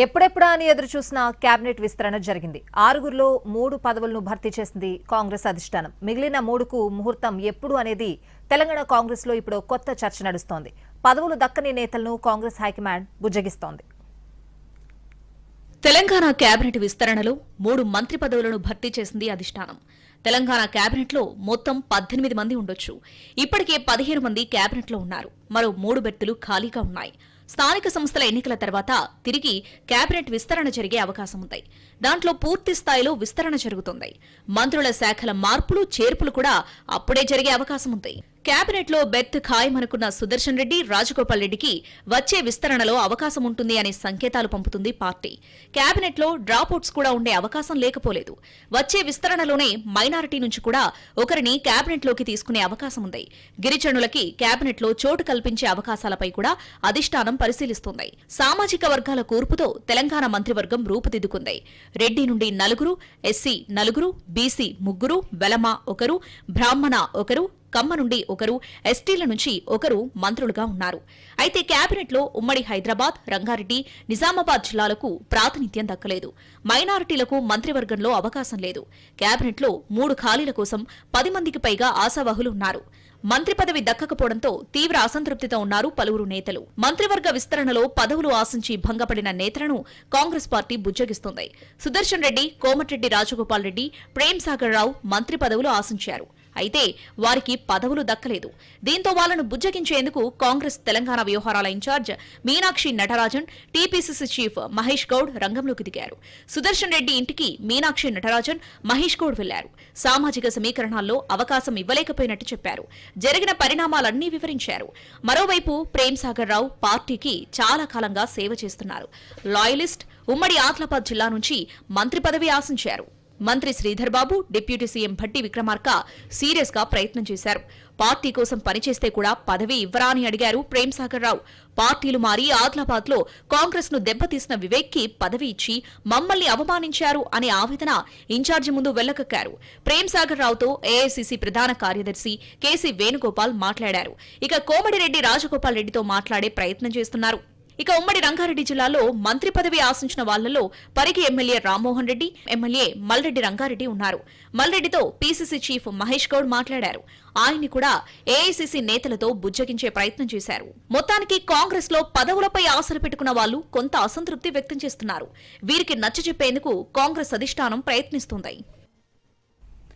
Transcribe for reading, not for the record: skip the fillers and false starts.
ఎప్పుడెప్పుడా అని ఎదురు చూసిన కేబినెట్ విస్తరణ జరిగింది. 6గురిలో 3 పదవులను భర్తీ చేసింది కాంగ్రెస్ అధిష్టానం. మిగిలిన 3కు ముహూర్తం ఎప్పుడు అనేది తెలంగాణ కాంగ్రెస్ లో ఇప్పుడు కొత్త చర్చ నడుస్తోంది. పదవులు దక్కని నేతలను కాంగ్రెస్ హైకమాండ్ బుజ్జగిస్తోంది. తెలంగాణ కేబినెట్ విస్తరణలో 3 మంత్రి పదవులను భర్తీ చేసింది అధిష్టానం. తెలంగాణ కేబినెట్లో మొత్తం 18 మంది ఉండొచ్చు. ఇప్పటికే 15 మంది కేబినెట్లో ఉన్నారు. మరో 3 బెర్తులు ఖాళీగా ఉన్నాయి. స్థానిక సంస్థల ఎన్నికల తర్వాత తిరిగి కేబినెట్ విస్తరణ జరిగే అవకాశం ఉంది. దాంట్లో పూర్తి స్థాయిలో విస్తరణ జరుగుతుంది. మంత్రుల శాఖల మార్పులు చేర్పులు కూడా అప్పుడే జరిగే అవకాశం ఉంది. కేబినెట్ లో బెర్త్ ఖాయమనుకున్న సుదర్శన్ రెడ్డి, రాజగోపాల్ రెడ్డికి వచ్చే విస్తరణలో అవకాశం ఉంటుంది అనే సంకేతాలు పంపుతుంది పార్టీ. కేబినెట్ లో డ్రాపౌట్స్ కూడా ఉండే అవకాశం లేకపోలేదు. వచ్చే విస్తరణలోనే మైనారిటీ నుంచి కూడా ఒకరిని కేబినెట్ లోకి తీసుకునే అవకాశం ఉంది. గిరిజనులకి కేబినెట్ లో చోటు కల్పించే అవకాశాలపై కూడా అధిష్టానం పరిశీలిస్తుంది. సామాజిక వర్గాల కూర్పుతో తెలంగాణ మంత్రివర్గం రూపుదిద్దుకుంది. రెడ్డి నుండి 4, ఎస్సీ 4, బీసీ 3, వెలమ 1, బ్రాహ్మణ 1, కమ్మ నుండి 1, ఎస్టీల నుంచి 1 మంత్రులుగా ఉన్నారు. అయితే కేబినెట్ లో ఉమ్మడి హైదరాబాద్, రంగారెడ్డి, నిజామాబాద్ జిల్లాలకు ప్రాతినిధ్యం దక్కలేదు. మైనారిటీలకు మంత్రివర్గంలో అవకాశం లేదు. కేబినెట్ లో 3 ఖాళీల కోసం 10 మందికి పైగా ఆశావహులు ఉన్నారు. మంత్రి పదవి దక్కకపోవడంతో తీవ్ర అసంతృప్తితో ఉన్నారు పలువురు నేతలు. మంత్రివర్గ విస్తరణలో పదవులు ఆశించి భంగపడిన నేతలను కాంగ్రెస్ పార్టీ బుజ్జగిస్తోంది. సుదర్శన్ రెడ్డి, కోమటిరెడ్డి రాజగోపాల్ రెడ్డి, ప్రేమ్ సాగర్ రావు మంత్రి పదవులు ఆశించారు. అయితే వారికి పదవులు దక్కలేదు. దీంతో వాళ్లను బుజ్జగించేందుకు కాంగ్రెస్ తెలంగాణ వ్యవహారాల ఇన్ఛార్జ్ మీనాక్షి నటరాజన్, టీపీసీసీ చీఫ్ మహేష్ గౌడ్ రంగంలోకి దిగారు. సుదర్శన్ రెడ్డి ఇంటికి మీనాక్షి నటరాజన్, మహేష్ గౌడ్ వెళ్లారు. సామాజిక సమీకరణాల్లో అవకాశం ఇవ్వలేకపోయినట్టు చెప్పారు. జరిగిన పరిణామాలన్నీ వివరించారు. మరోవైపు ప్రేమ్ సాగర్ రావు పార్టీకి చాలా కాలంగా సేవ చేస్తున్నారు. లాయలిస్ట్, ఉమ్మడి ఆదిలాబాద్ జిల్లా నుంచి మంత్రి పదవి ఆశించారు. మంత్రి Sridhar Babu, deputy CM Bhatti Vikramarka serious గా ప్రయత్నం చేశారు. పార్టీ కోసం పనిచేస్తే కూడా పదవి ఇవ్వరా అని అడిగారు ప్రేమ్ సాగర్ రావు. పార్టీలు మారి ఆదిలాబాద్ లో కాంగ్రెస్ ను దెబ్బతీసిన వివేక్ కి పదవి ఇచ్చి మమ్మల్ని అవమానించారు అనే ఆవేదన ఇన్ఛార్జి ముందు వెళ్లకక్కారు. ప్రేమ్ సాగర్ రావుతో ఏఐసీసీ ప్రధాన కార్యదర్శి కేసీ వేణుగోపాల్ మాట్లాడారు. ఇక కోమటిరెడ్డి రాజగోపాల్ రెడ్డితో మాట్లాడే ప్రయత్నం చేస్తున్నారు. ఇక ఉమ్మడి రంగారెడ్డి జిల్లాలో మంత్రి పదవి ఆశించిన వాళ్లలో పరిగి ఎమ్మెల్యే రామ్మోహన్ రెడ్డి, ఎమ్మెల్యే మల్రెడ్డి రంగారెడ్డి ఉన్నారు. మల్రెడ్డితో పీసీసీ చీఫ్ మహేష్ గౌడ్ మాట్లాడారు. ఆయన్ని కూడా ఏఐసీసీ నేతలతో బుజ్జగించే ప్రయత్నం చేశారు. మొత్తానికి కాంగ్రెస్ లో పదవులపై ఆశలు పెట్టుకున్న వాళ్లు కొంత అసంతృప్తి వ్యక్తం చేస్తున్నారు. వీరికి నచ్చజెప్పేందుకు కాంగ్రెస్ అధిష్టానం ప్రయత్నిస్తుంది.